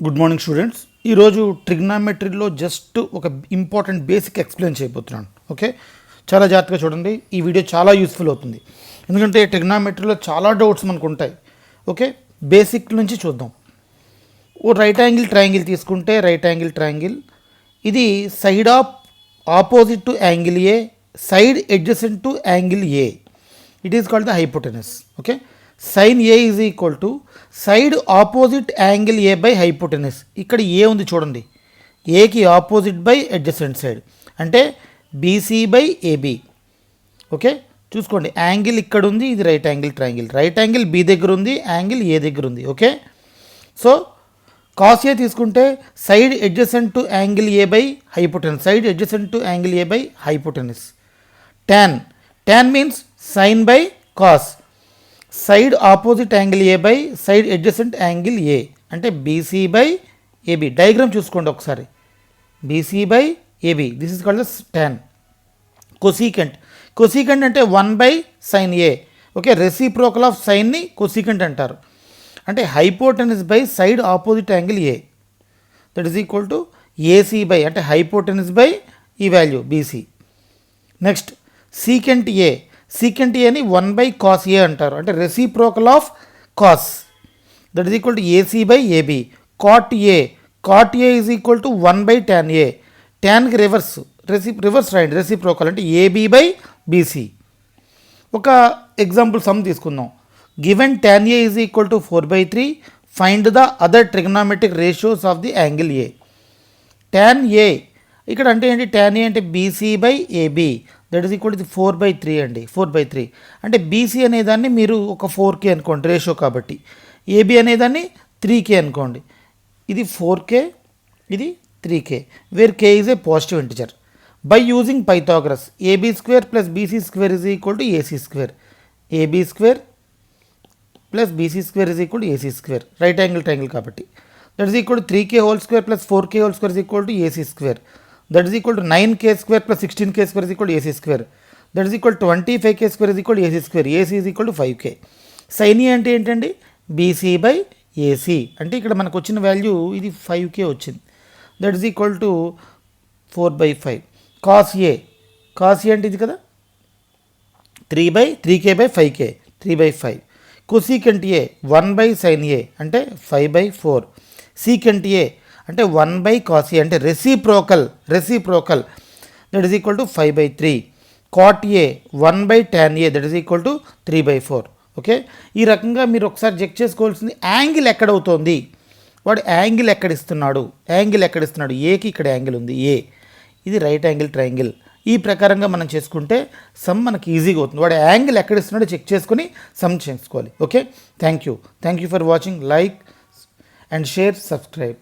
Good morning students. ఈరోజు ట్రిగ్నామెట్రీలో just ఒక important basic explain చేయబోతున్నాను. ఓకే, చాలా జాగ్రత్తగా చూడండి. ఈ వీడియో చాలా యూస్ఫుల్ అవుతుంది, ఎందుకంటే ట్రిగ్నామెట్రీలో చాలా డౌట్స్ మనకు ఉంటాయి. ఓకే, బేసిక్ నుంచి చూద్దాం. ఓ రైట్ యాంగిల్ ట్రయాంగిల్ తీసుకుంటే, రైట్ యాంగిల్ ట్రయాంగిల్ ఇది side of opposite to angle A, side adjacent to angle A. It is called the hypotenuse. Okay, sine A is equal to side opposite angle A by hypotenuse. ఇక్కడ A ఉంది చూడండి, ఏకి opposite by adjacent side అంటే BC by AB. Okay, చూసుకోండి, angle ఇక్కడ ఉంది, ఇది right angle triangle. Right angle B దగ్గర ఉంది, యాంగిల్ ఏ దగ్గర ఉంది. ఓకే, సో కాస్ ఏ తీసుకుంటే side adjacent to angle A by hypotenuse, side adjacent to angle A by hypotenuse. tan means sine by cos, side opposite angle A by side adjacent angle A అంటే BC by AB. Diagram చూసుకోండి ఒకసారి, BC by AB, this is called tan. Cosecant అంటే 1 by sine A. Okay, reciprocal of సైన్ని cosecant అంటారు. అంటే hypotenuse by side opposite angle A, that is equal to AC by అంటే hypotenuse by ఈ value BC. Next secant ఏని 1 by cos A అంటారు, అంటే reciprocal of cos, that is equal to AC by AB. Cot A is equal to 1 by tan A. ట్యాన్కి reverse రాయండి, reciprocal అంటే AB by BC. ఒక example sum తీసుకుందాం. Given tan A is equal to 4/3, find the other trigonometric ratios of the angle A. tan A ఇక్కడ అంటే ఏంటి, tan ఏ అంటే BC by AB, that is equal to 4/3 అండి. 4/3 అంటే BC అనేదాన్ని మీరు ఒక 4K అనుకోండి రేషియో కాబట్టి, ఏబి అనేదాన్ని 3K అనుకోండి. ఇది 4K, ఇది 3K, where K is a positive integer. By using Pythagoras, AB square plus BC square is equal to AC square. AB square plus BC square is equal to AC square, right angle triangle కాబట్టి. That is equal to 3K whole square plus 4K whole square is equal to AC square. That is equal to 9K square plus 16K square is equal to AC square. That is equal to 25K square is equal to AC square. AC is equal to 5K. Sin E అంటే ఏంటండి, BC by AC అంటే ఇక్కడ మనకు వచ్చిన value ఇది 5K వచ్చింది. That is equal to 4/5. Cos A అంటే ఇది కదా, 3K by 5K, 3/5. Cosecant A 1 by sine A అంటే 5/4. సీకెంట్ ఏ అంటే 1 బై కాస్ ఏ అంటే reciprocal, that is equal to 5/3. Cot A 1 by tan A, that is equal to 3/4. Okay, ఈ రకంగా మీరు ఒకసారి చెక్ చేసుకోవాల్సింది యాంగిల్ ఎక్కడవుతోంది, వాడు యాంగిల్ ఎక్కడిస్తున్నాడు, ఏకి ఇక్కడ యాంగిల్ ఉంది ఏ, ఇది రైట్ యాంగిల్ ట్రయాంగిల్. ఈ ప్రకారంగా మనం చేసుకుంటే సమ్ మనకి ఈజీగా అవుతుంది. వాడు యాంగిల్ ఎక్కడిస్తున్నాడో చెక్ చేసుకొని సమ్ చేసుకోవాలి. Okay, thank you for watching. Like and share, subscribe.